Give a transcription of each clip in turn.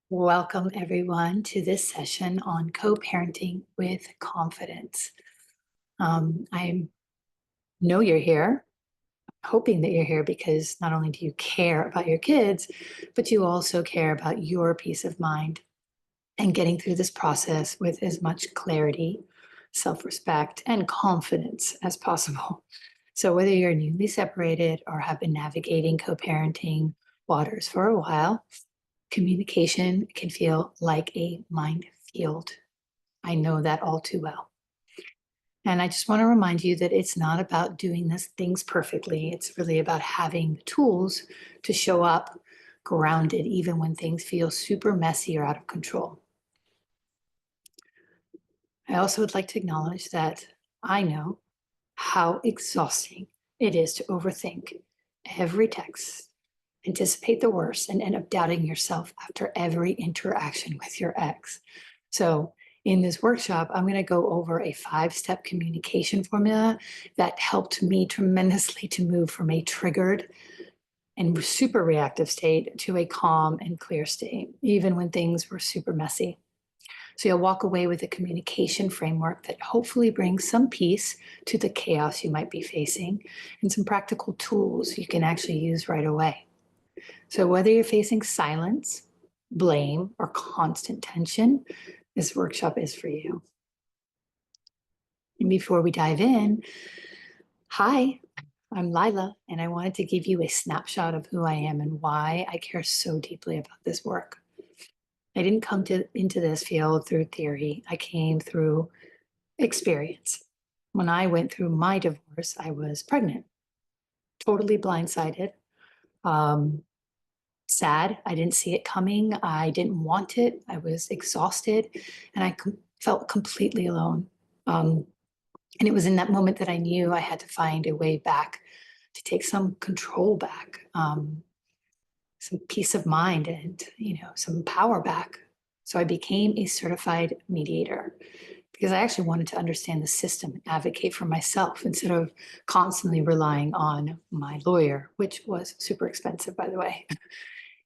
Welcome, everyone, to this session on co-parenting with confidence. I know you're here, hoping that you're here because not only do you care about your kids, but you also care about your peace of mind and getting through this process with as much clarity, self-respect, and confidence as possible. So whether you're newly separated or have been navigating co-parenting waters for a while, communication can feel like a minefield. I know that all too well. And I just want to remind you that it's not about doing these things perfectly. It's really about having the tools to show up grounded, even when things feel super messy or out of control. I also would like to acknowledge that I know how exhausting it is to overthink every text, anticipate the worst, and end up doubting yourself after every interaction with your ex. So, in this workshop, I'm going to go over a 5-step communication formula that helped me tremendously to move from a triggered and super reactive state to a calm and clear state, even when things were super messy. So you'll walk away with a communication framework that hopefully brings some peace to the chaos you might be facing and some practical tools you can actually use right away. So whether you're facing silence, blame, or constant tension, this workshop is for you. And before we dive in, hi, I'm Laila, and I wanted to give you a snapshot of who I am and why I care so deeply about this work. I didn't come into this field through theory. I came through experience. When I went through my divorce, I was pregnant, totally blindsided, um, sad. I didn't see it coming. I didn't want it. I was exhausted, and I felt completely alone. Um, and it was in that moment that I knew I had to find a way back to take some control back, some peace of mind, and some power back. So I became a certified mediator because I actually wanted to understand the system and advocate for myself instead of constantly relying on my lawyer, which was super expensive, by the way.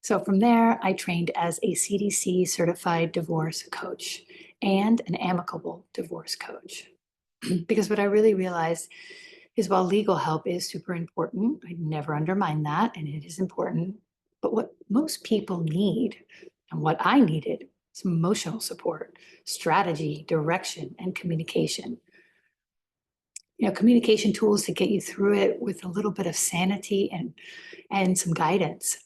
So from there, I trained as a CDC certified divorce coach and an amicable divorce coach. Because what I really realized is while legal help is super important, I never undermine that, and it is important. But what most people need, and what I needed, is emotional support, strategy, direction, and communication. Communication tools to get you through it with a little bit of sanity and some guidance.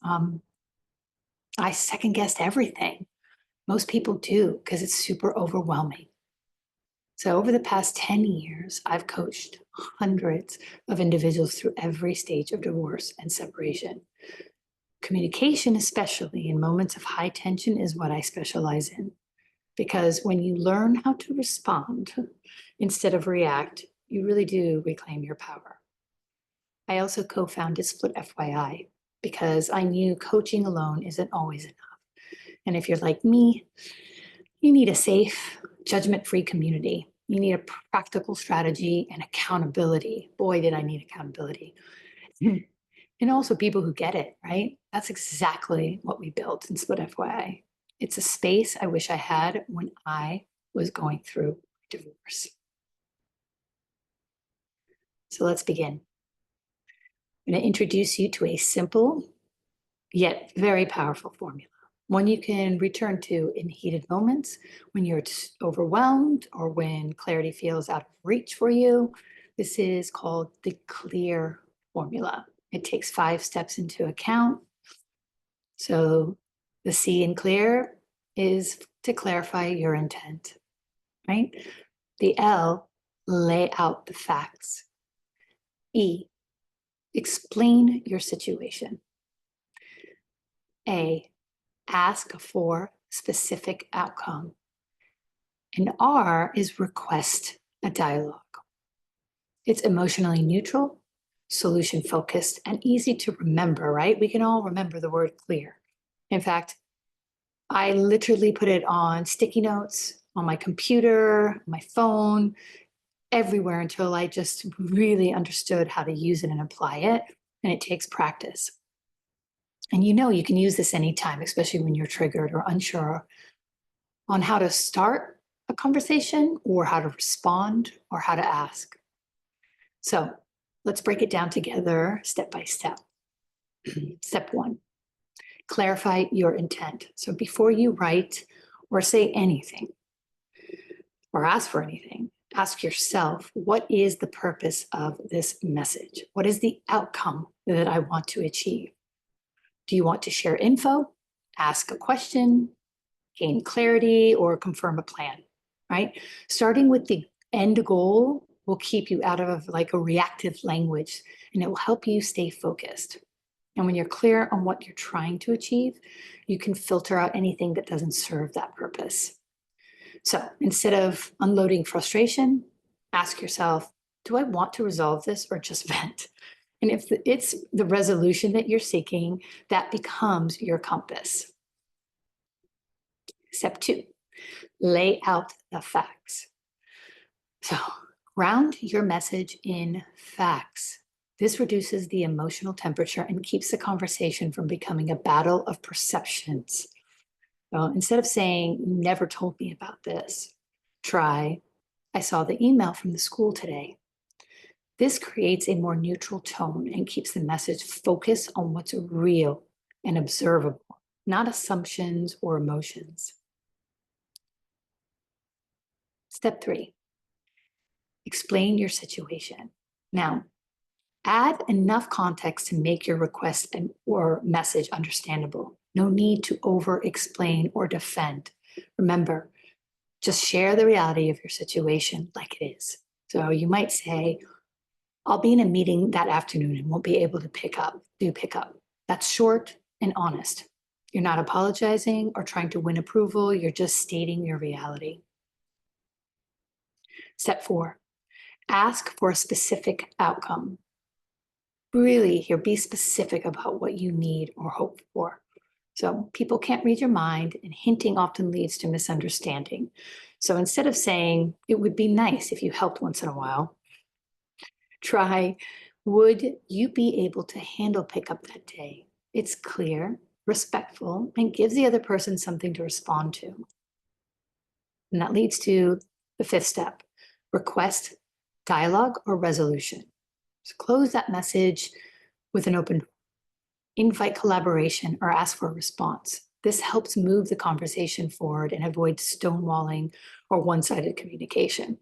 I second guessed everything. Most people do because it's super overwhelming. So over the past 10 years, I've coached hundreds of individuals through every stage of divorce and separation. Communication, especially in moments of high tension, is what I specialize in. Because when you learn how to respond instead of react, you really do reclaim your power. I also co-founded Split.fyi because I knew coaching alone isn't always enough. And if you're like me, you need a safe, judgment-free community. You need a practical strategy and accountability. Boy, did I need accountability. And also people who get it, right? That's exactly what we built in Split FYI. It's a space I wish I had when I was going through divorce. So let's begin. I'm going to introduce you to a simple yet very powerful formula. One you can return to in heated moments when you're overwhelmed or when clarity feels out of reach for you. This is called the CLEAR formula. It takes 5 steps into account. So the C in CLEAR is to clarify your intent, right? The L, lay out the facts. E, explain your situation. A, ask for specific outcome. And R is request a dialogue. It's emotionally neutral, solution focused, and easy to remember, right? We can all remember the word clear. In fact, I literally put it on sticky notes, on my computer, my phone, everywhere until I just really understood how to use it and apply it. And it takes practice. And you can use this anytime, especially when you're triggered or unsure on how to start a conversation or how to respond or how to ask. So let's break it down together step by step. Step one, clarify your intent. So before you write or say anything or ask for anything, ask yourself, what is the purpose of this message? What is the outcome that I want to achieve? Do you want to share info, ask a question, gain clarity, or confirm a plan, right? Starting with the end goal will keep you out of like a reactive language, and it will help you stay focused. And when you're clear on what you're trying to achieve, you can filter out anything that doesn't serve that purpose. So instead of unloading frustration, ask yourself, do I want to resolve this or just vent? And if it's the resolution that you're seeking, that becomes your compass. Step two, lay out the facts. So ground your message in facts. This reduces the emotional temperature and keeps the conversation from becoming a battle of perceptions. So instead of saying, you never told me about this, try, I saw the email from the school today. This creates a more neutral tone and keeps the message focused on what's real and observable, not assumptions or emotions. Step three, explain your situation. Now, add enough context to make your request or message understandable. No need to over-explain or defend. Remember, just share the reality of your situation like it is. So you might say, I'll be in a meeting that afternoon and won't be able to pick up. That's short and honest. You're not apologizing or trying to win approval. You're just stating your reality. Step four, ask for a specific outcome. Really here, be specific about what you need or hope for. So people can't read your mind, and hinting often leads to misunderstanding. So instead of saying, it would be nice if you helped once in a while, try, would you be able to handle pickup that day? It's clear, respectful, and gives the other person something to respond to. And that leads to the fifth step, request dialogue or resolution. So close that message with an open door. Invite collaboration or ask for a response. This helps move the conversation forward and avoid stonewalling or one-sided communication.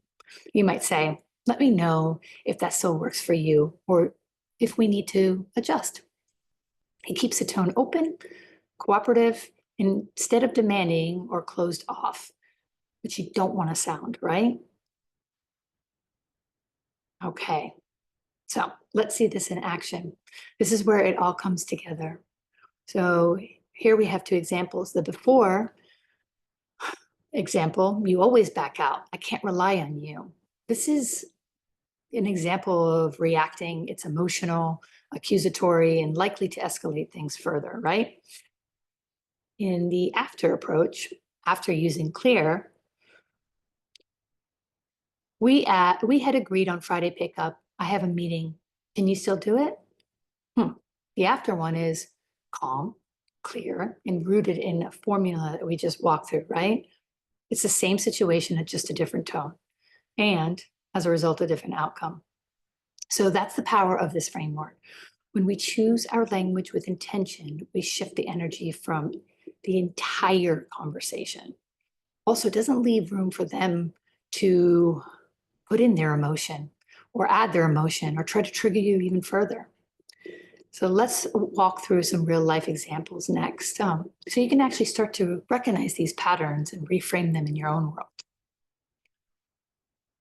You might say, let me know if that still works for you or if we need to adjust. It keeps the tone open, cooperative, instead of demanding or closed off, which you don't want to sound, right? Okay, so let's see this in action. This is where it all comes together. So here we have two examples. The before example, you always back out. I can't rely on you. This is an example of reacting. It's emotional, accusatory, and likely to escalate things further, right? In the after approach, after using clear, we had agreed on Friday pickup. I have a meeting. Can you still do it? The after one is calm, clear, and rooted in a formula that we just walked through, right? It's the same situation at just a different tone, and as a result, a different outcome. So that's the power of this framework. When we choose our language with intention, we shift the energy from the entire conversation. Also, it doesn't leave room for them to put in their emotion or add their emotion or try to trigger you even further. So let's walk through some real life examples next. So you can actually start to recognize these patterns and reframe them in your own world.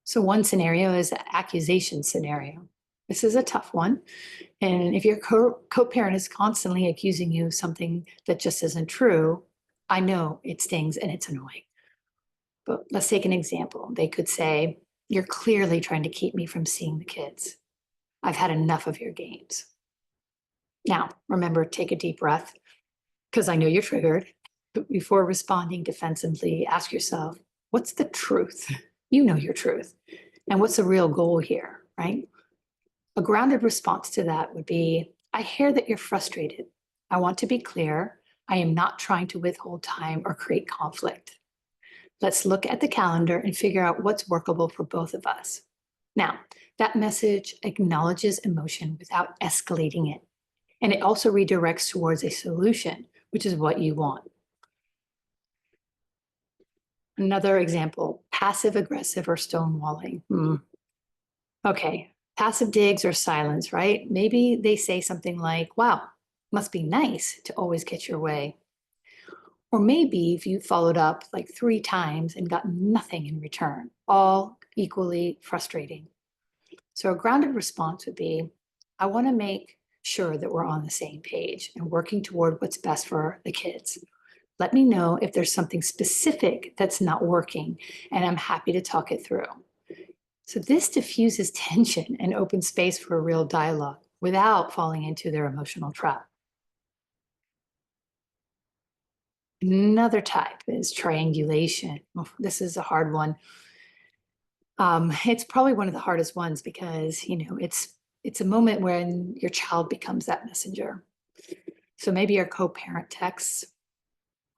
So one scenario is an accusation scenario. This is a tough one. And if your co-parent is constantly accusing you of something that just isn't true, I know it stings and it's annoying. But let's take an example. They could say, you're clearly trying to keep me from seeing the kids. I've had enough of your games. Now, remember, take a deep breath, because I know you're triggered. But before responding defensively, ask yourself, what's the truth? You know your truth. And what's the real goal here, right? A grounded response to that would be, I hear that you're frustrated. I want to be clear. I am not trying to withhold time or create conflict. Let's look at the calendar and figure out what's workable for both of us. Now, that message acknowledges emotion without escalating it. And it also redirects towards a solution, which is what you want. Another example, passive aggressive or stonewalling. Okay, passive digs or silence, right? Maybe they say something like, wow, must be nice to always get your way. Or maybe if you followed up like 3 times and got nothing in return, all equally frustrating. So a grounded response would be, I want to make sure that we're on the same page and working toward what's best for the kids. Let me know if there's something specific that's not working, and I'm happy to talk it through. So this diffuses tension and opens space for a real dialogue without falling into their emotional trap. Another type is triangulation. Oh, this is a hard one. It's probably one of the hardest ones because, it's a moment when your child becomes that messenger. So maybe your co-parent texts,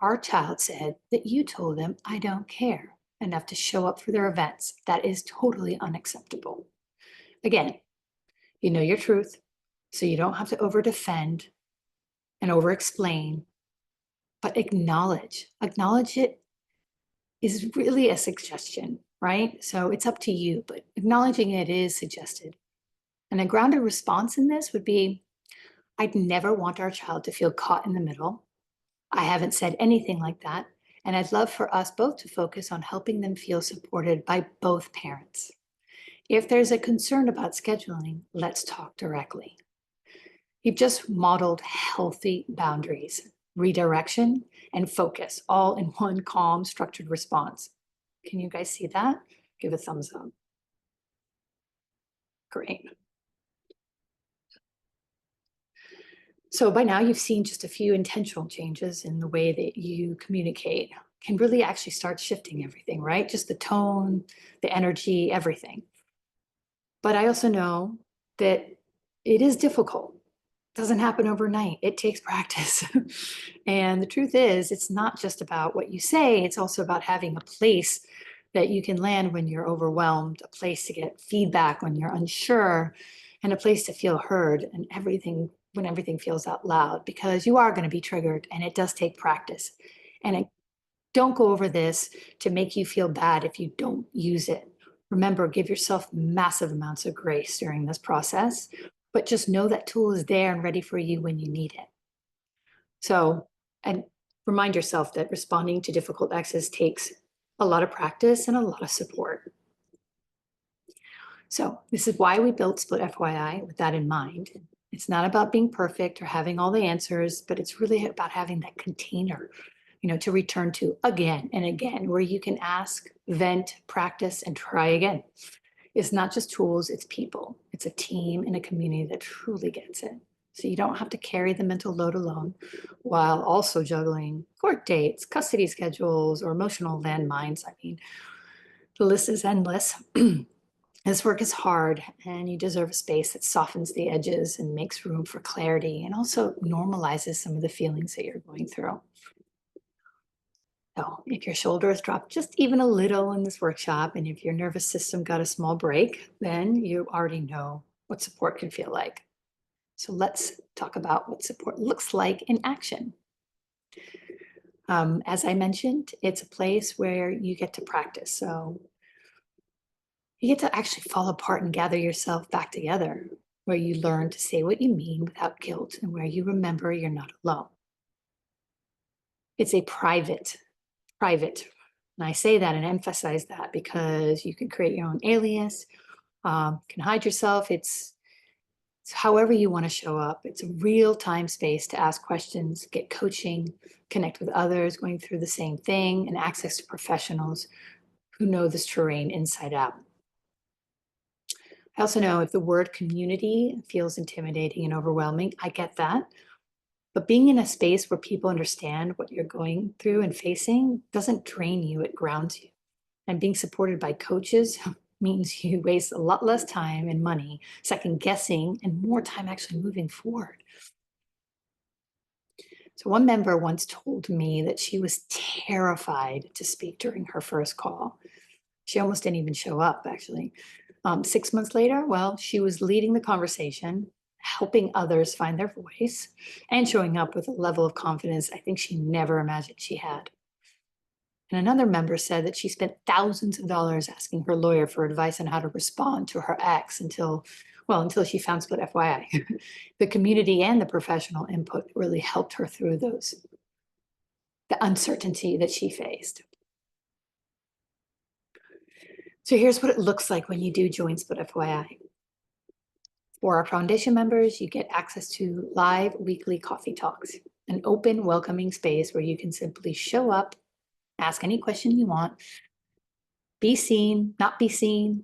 our child said that you told them I don't care enough to show up for their events. That is totally unacceptable. Again, you know your truth, so you don't have to over defend and over explain, but acknowledge. Acknowledge it is really a suggestion, right? So it's up to you, but acknowledging it is suggested. And a grounded response in this would be, I'd never want our child to feel caught in the middle. I haven't said anything like that. And I'd love for us both to focus on helping them feel supported by both parents. If there's a concern about scheduling, let's talk directly. You've just modeled healthy boundaries, redirection, and focus, all in one calm, structured response. Can you guys see that? Give a thumbs up. Great. So by now you've seen just a few intentional changes in the way that you communicate can really actually start shifting everything, right? Just the tone, the energy, everything. But I also know that it is difficult. It doesn't happen overnight. It takes practice. And the truth is, it's not just about what you say, it's also about having a place that you can land when you're overwhelmed, a place to get feedback when you're unsure, and a place to feel heard and everything when everything feels out loud, because you are going to be triggered and it does take practice. And I don't go over this to make you feel bad if you don't use it. Remember, give yourself massive amounts of grace during this process, but just know that tool is there and ready for you when you need it. So, and remind yourself that responding to difficult exes takes a lot of practice and a lot of support. So this is why we built Split.fyi with that in mind. It's not about being perfect or having all the answers, but it's really about having that container, to return to again and again, where you can ask, vent, practice, and try again. It's not just tools, it's people. It's a team and a community that truly gets it. So you don't have to carry the mental load alone while also juggling court dates, custody schedules, or emotional landmines. I mean, the list is endless. This work is hard, and you deserve a space that softens the edges and makes room for clarity and also normalizes some of the feelings that you're going through. So if your shoulders drop just even a little in this workshop, and if your nervous system got a small break, then you already know what support can feel like. So let's talk about what support looks like in action. As I mentioned, it's a place where you get to practice. So you get to actually fall apart and gather yourself back together, where you learn to say what you mean without guilt and where you remember you're not alone. It's a private, and I say that and emphasize that because you can create your own alias, can hide yourself. It's however you want to show up. It's a real time space to ask questions, get coaching, connect with others going through the same thing, and access to professionals who know this terrain inside out. I also know if the word community feels intimidating and overwhelming, I get that. But being in a space where people understand what you're going through and facing doesn't drain you, it grounds you. And being supported by coaches means you waste a lot less time and money second guessing and more time actually moving forward. So one member once told me that she was terrified to speak during her first call. She almost didn't even show up, actually. 6 months later, well, she was leading the conversation, helping others find their voice, and showing up with a level of confidence I think she never imagined she had. And another member said that she spent thousands of dollars asking her lawyer for advice on how to respond to her ex until she found Split.fyi. The community and the professional input really helped her through the uncertainty that she faced. So here's what it looks like when you do join Split.fyi. For our foundation members, you get access to live weekly coffee talks, an open, welcoming space where you can simply show up, ask any question you want, be seen,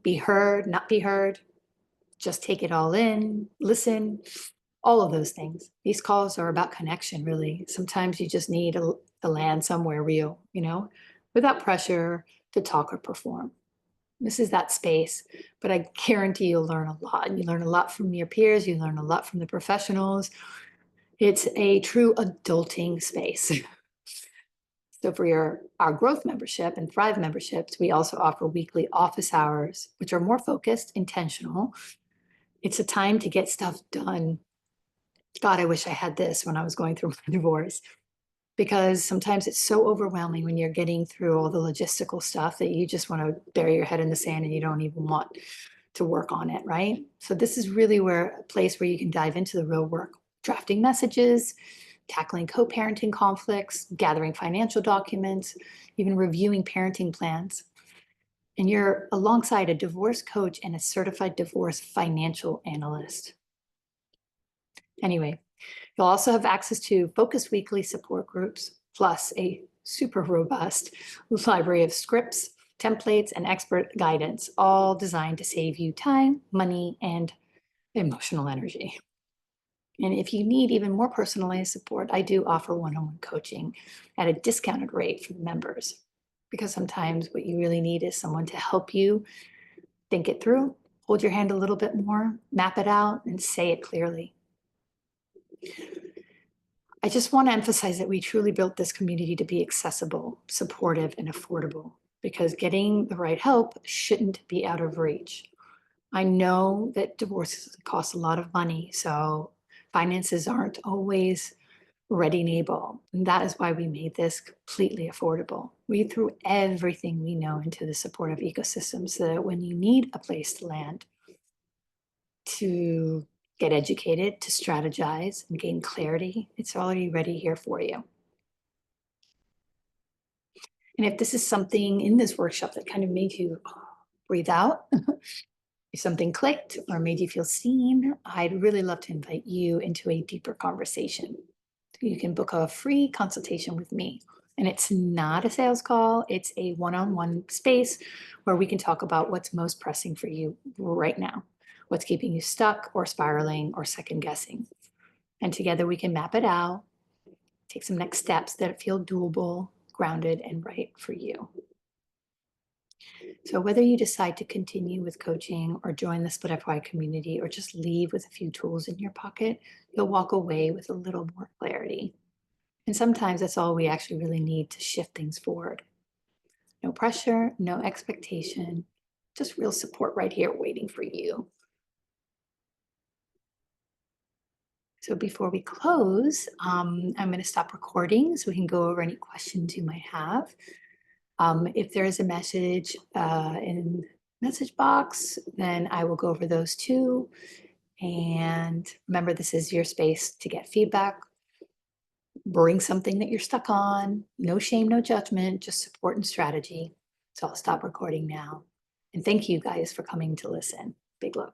be heard, not be heard, just take it all in, listen, all of those things. These calls are about connection, really. Sometimes you just need to land somewhere real, without pressure to talk or perform. This is that space, but I guarantee you'll learn a lot. You learn a lot from your peers, you learn a lot from the professionals. It's a true adulting space. So for our growth membership and Thrive memberships, we also offer weekly office hours, which are more focused, intentional. It's a time to get stuff done. God, I wish I had this when I was going through my divorce, because sometimes it's so overwhelming when you're getting through all the logistical stuff that you just want to bury your head in the sand and you don't even want to work on it, right? So this is really a place where you can dive into the real work, drafting messages, tackling co-parenting conflicts, gathering financial documents, even reviewing parenting plans. And you're alongside a divorce coach and a certified divorce financial analyst. Anyway, you'll also have access to focused weekly support groups, plus a super robust library of scripts, templates, and expert guidance, all designed to save you time, money, and emotional energy. And if you need even more personalized support, I do offer one-on-one coaching at a discounted rate for the members, because sometimes what you really need is someone to help you think it through, hold your hand a little bit more, map it out, and say it clearly. I just want to emphasize that we truly built this community to be accessible, supportive, and affordable, because getting the right help shouldn't be out of reach. I know that divorces cost a lot of money, so finances aren't always ready and able. And that is why we made this completely affordable. We threw everything we know into the supportive ecosystem so that when you need a place to land, to get educated, to strategize and gain clarity, it's already ready here for you. And if this is something in this workshop that kind of made you breathe out, if something clicked or made you feel seen, I'd really love to invite you into a deeper conversation. You can book a free consultation with me. And it's not a sales call, it's a one-on-one space where we can talk about what's most pressing for you right now, what's keeping you stuck or spiraling or second guessing. And together we can map it out, take some next steps that feel doable, grounded, and right for you. So whether you decide to continue with coaching or join the Split.fyi community or just leave with a few tools in your pocket, you'll walk away with a little more clarity. And sometimes that's all we actually really need to shift things forward. No pressure, no expectation, just real support right here waiting for you. So before we close, I'm going to stop recording so we can go over any questions you might have. If there is a message in message box, then I will go over those too. And remember, this is your space to get feedback. Bring something that you're stuck on. No shame, no judgment, just support and strategy. So I'll stop recording now. And thank you guys for coming to listen. Big love.